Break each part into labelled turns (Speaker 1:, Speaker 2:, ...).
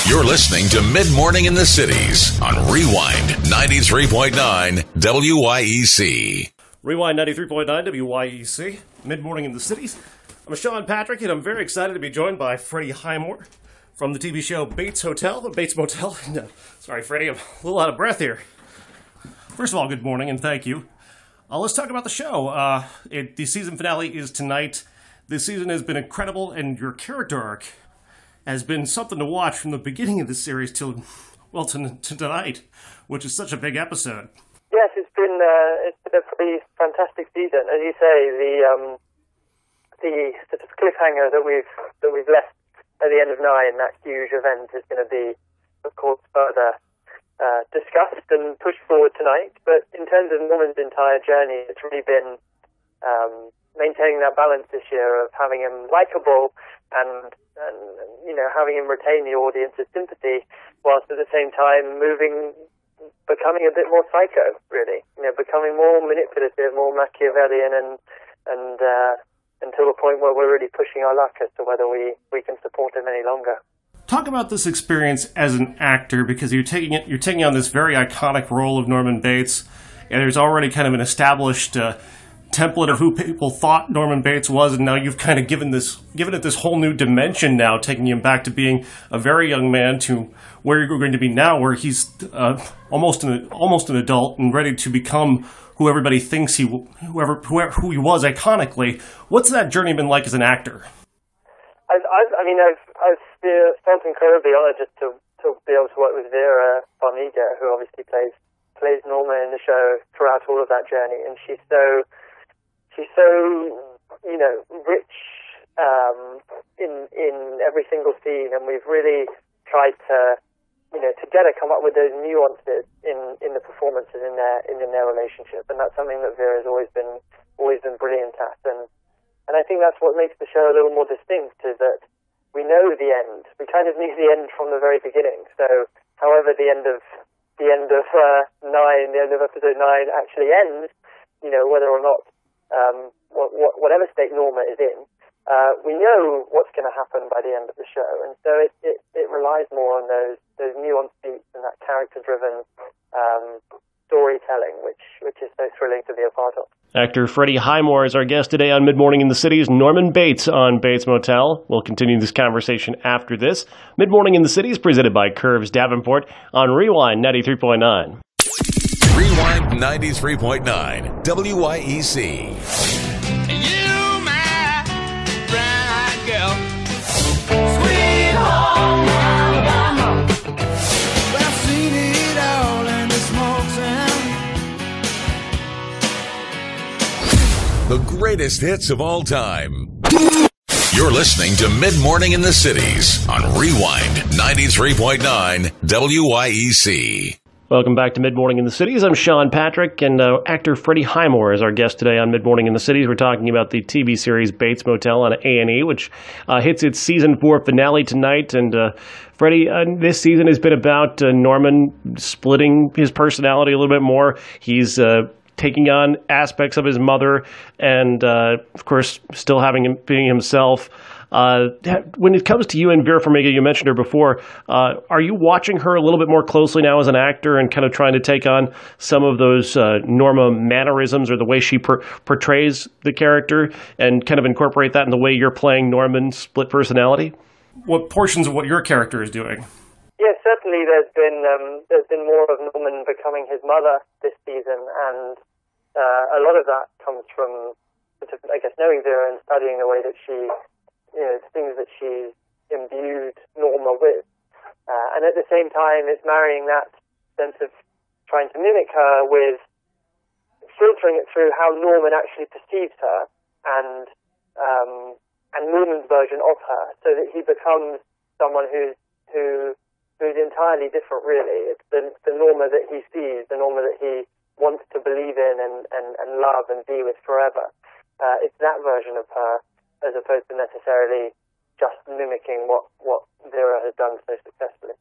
Speaker 1: You're listening to Mid Morning in the Cities on Rewind 93.9 WYEC.
Speaker 2: Rewind 93.9 WYEC, Mid Morning in the Cities. I'm Sean Patrick, and I'm very excited to be joined by Freddie Highmore from the TV show Bates Motel. No, sorry, Freddie, I'm a little out of breath here. First of all, good morning, and thank you. Let's talk about the show. The season finale is tonight. This season has been incredible, and your character arc has been something to watch from the beginning of the series to tonight, which is such a big episode.
Speaker 3: Yes, it's been a pretty fantastic season. As you say, the sort of cliffhanger that we've left at the end of 9, that huge event, is going to be, of course, further discussed and pushed forward tonight. But in terms of Norman's entire journey, it's really been maintaining that balance this year of having him likable and having him retain the audience's sympathy, whilst at the same time becoming a bit more psycho, really. Becoming more manipulative, more Machiavellian, and until the point where we're really pushing our luck as to whether we can support him any longer.
Speaker 2: Talk about this experience as an actor, because you're taking on this very iconic role of Norman Bates, and there's already kind of an established template of who people thought Norman Bates was, and now you've kind of given it this whole new dimension now, taking him back to being a very young man to where you're going to be now, where he's almost an adult and ready to become who everybody thinks who he was iconically. What's that journey been like as an actor?
Speaker 3: I've felt incredibly honored just to be able to work with Vera Farmiga, who obviously plays Norma in the show throughout all of that journey, and she's so rich in every single scene, and we've really tried to together come up with those nuances in the performances in their relationship, and that's something that Vera's always been brilliant at, and I think that's what makes the show a little more distinct, is that we know the end. We kind of knew the end from the very beginning. So, however the end of episode 9 actually ends, whether or not whatever state Norma is in, we know what's going to happen by the end of the show, and so it relies more on those nuanced beats and that character-driven storytelling, which is so thrilling to be a part of.
Speaker 2: Actor Freddie Highmore is our guest today on Mid Morning in the Cities. Norman Bates on Bates Motel. We'll continue this conversation after this. Mid Morning in the Cities presented by Curves Davenport on Rewind 93.9.
Speaker 1: Rewind 93.9 WYEC.
Speaker 4: You, my brown girl, sweet home Alabama. Well, I've seen it all in the small town.
Speaker 1: The greatest hits of all time. You're listening to Mid Morning in the Cities on Rewind 93.9 WYEC.
Speaker 2: Welcome back to Mid Morning in the Cities. I'm Sean Patrick, and actor Freddie Highmore is our guest today on Mid Morning in the Cities. We're talking about the TV series Bates Motel on A&E, which hits its season 4 finale tonight. And Freddie, this season has been about Norman splitting his personality a little bit more. He's taking on aspects of his mother, and of course, still being himself. When it comes to you and Vera Farmiga, you mentioned her before, are you watching her a little bit more closely now as an actor and kind of trying to take on some of those Norma mannerisms or the way she portrays the character and kind of incorporate that in the way you're playing Norman's split personality? What portions of what your character is doing?
Speaker 3: Yes, certainly there's been more of Norman becoming his mother this season, and a lot of that comes from, I guess, knowing Vera and studying the way that she, things that she's imbued Norma with. And at the same time, it's marrying that sense of trying to mimic her with filtering it through how Norman actually perceives her and Norman's version of her, so that he becomes someone who's entirely different, really. It's the Norma that he sees, the Norma that he wants to believe in and love and be with forever. It's that version of her, as opposed to necessarily just mimicking what Vera has done so successfully.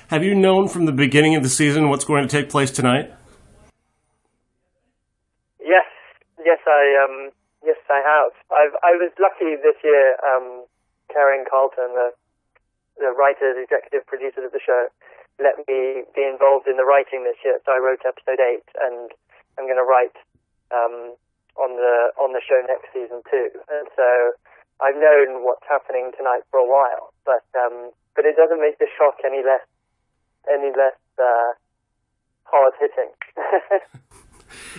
Speaker 2: Have you known from the beginning of the season what's going to take place tonight?
Speaker 3: Yes, I have. I was lucky this year. Karen Carlton, the writers, executive producers of the show, let me be involved in the writing this year. So I wrote episode 8, and I'm going to write on the show next season too. And so I've known what's happening tonight for a while, but it doesn't make the shock any less hard hitting.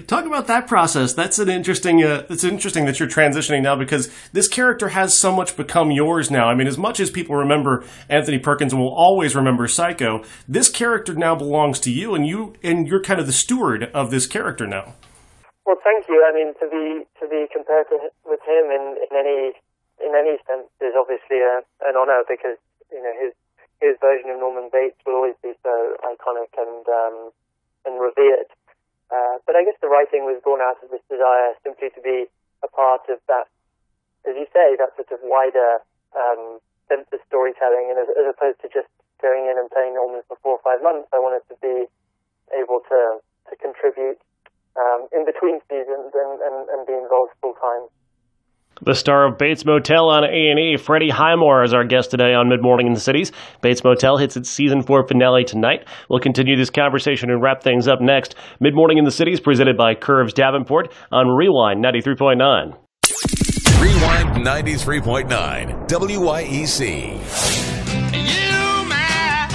Speaker 2: Talk about that process. That's an interesting. It's interesting that you're transitioning now, because this character has so much become yours now. I mean, as much as people remember Anthony Perkins and will always remember Psycho, this character now belongs to you, and you're kind of the steward of this character now.
Speaker 3: Well, thank you. I mean, to be compared with him in any sense is obviously an honor, because his version of Norman Bates will always be so iconic and revered. But I guess the writing was born out of this desire simply to be a part of that, as you say, that sort of wider sense of storytelling. And as opposed to just going in and playing Norman for 4 or 5 months, I wanted to be able to contribute in between seasons and be involved full time.
Speaker 2: The star of Bates Motel on A&E, Freddie Highmore, is our guest today on Mid-Morning in the Cities. Bates Motel hits its season 4 finale tonight. We'll continue this conversation and wrap things up next. Mid-Morning in the Cities, presented by Curves Davenport on Rewind 93.9.
Speaker 1: Rewind 93.9 WYEC.
Speaker 4: You, my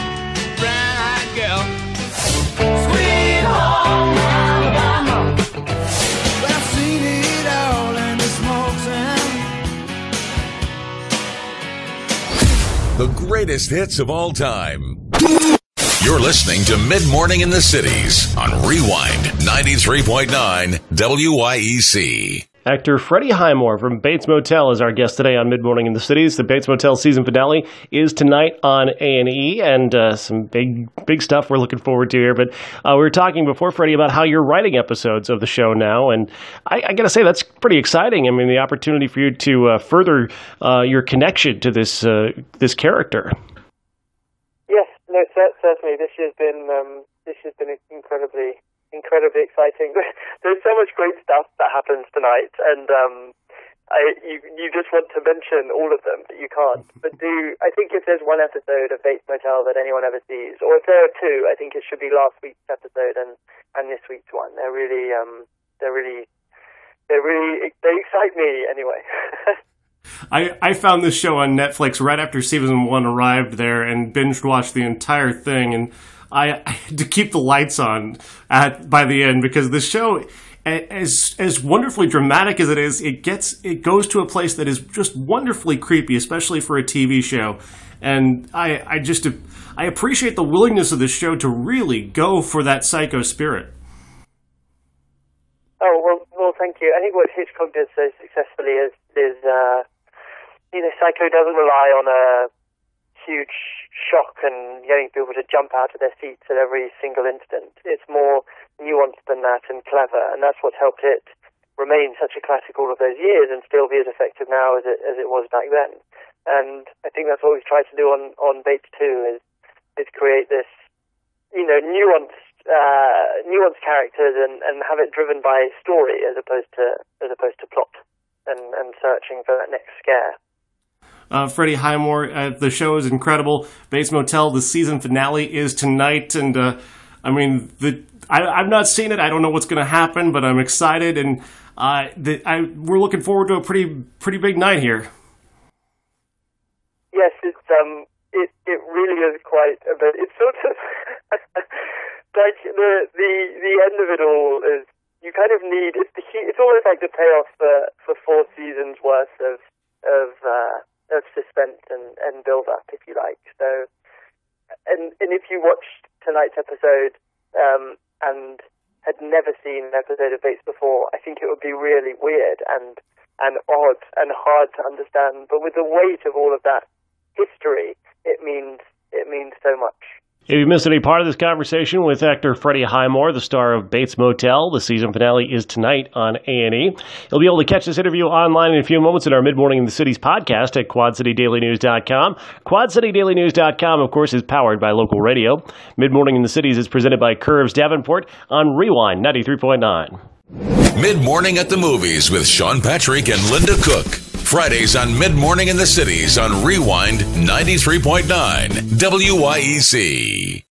Speaker 4: brown-eyed girl, sweet home Alabama. But I've seen it all in the smoke sound.
Speaker 1: The greatest hits of all time. You're listening to Mid-Morning in the Cities on Rewind 93.9 WYEC.
Speaker 2: Actor Freddie Highmore from Bates Motel is our guest today on Mid-Morning in the Cities. The Bates Motel season finale is tonight on A&E, and some big stuff we're looking forward to here. But we were talking before, Freddie, about how you're writing episodes of the show now, and I got to say, that's pretty exciting. I mean, the opportunity for you to further your connection to this character.
Speaker 3: Yes, no, certainly. This has been incredibly exciting. There's so much great stuff that happens tonight, and you just want to mention all of them, but you can't. But I think if there's one episode of Bates Motel that anyone ever sees, or if there are two, I think it should be last week's episode and this week's one. They excite me anyway.
Speaker 2: I found this show on Netflix right after season 1 arrived there and binge watched the entire thing, and I had to keep the lights on by the end, because the show, as wonderfully dramatic as it is, it goes to a place that is just wonderfully creepy, especially for a TV show. And I appreciate the willingness of the show to really go for that Psycho spirit.
Speaker 3: Oh, well, thank you. I think what Hitchcock does so successfully is Psycho doesn't rely on a huge shock and getting people to jump out of their seats at every single instant. It's more nuanced than that and clever, and that's what's helped it remain such a classic all of those years and still be as effective now as it was back then. And I think that's what we've tried to do on Bates 2 is create this, nuanced characters and have it driven by story as opposed to plot and searching for that next scare.
Speaker 2: Freddie Highmore, the show is incredible. Bates Motel, the season finale is tonight, and I've not seen it. I don't know what's going to happen, but I'm excited, and we're looking forward to a pretty big night here.
Speaker 3: Yes, it really is quite a bit. It's sort of like the end of it all is you kind of need. It's almost like the payoff for 4 seasons worth of suspense and build up, if you like. So, and if you watched tonight's episode and had never seen an episode of Bates before, I think it would be really weird and odd and hard to understand. But with the weight of all of that history, it means so much.
Speaker 2: If you missed any part of this conversation with actor Freddie Highmore, the star of Bates Motel, the season finale is tonight on A&E. You'll be able to catch this interview online in a few moments in our Mid-Morning in the Cities podcast at QuadCityDailyNews.com. QuadCityDailyNews.com, of course, is powered by local radio. Mid-Morning in the Cities is presented by Curves Davenport on Rewind 93.9.
Speaker 1: Mid-Morning at the Movies with Sean Patrick and Linda Cook. Fridays on Mid Morning in the Cities on Rewind 93.9 WYEC.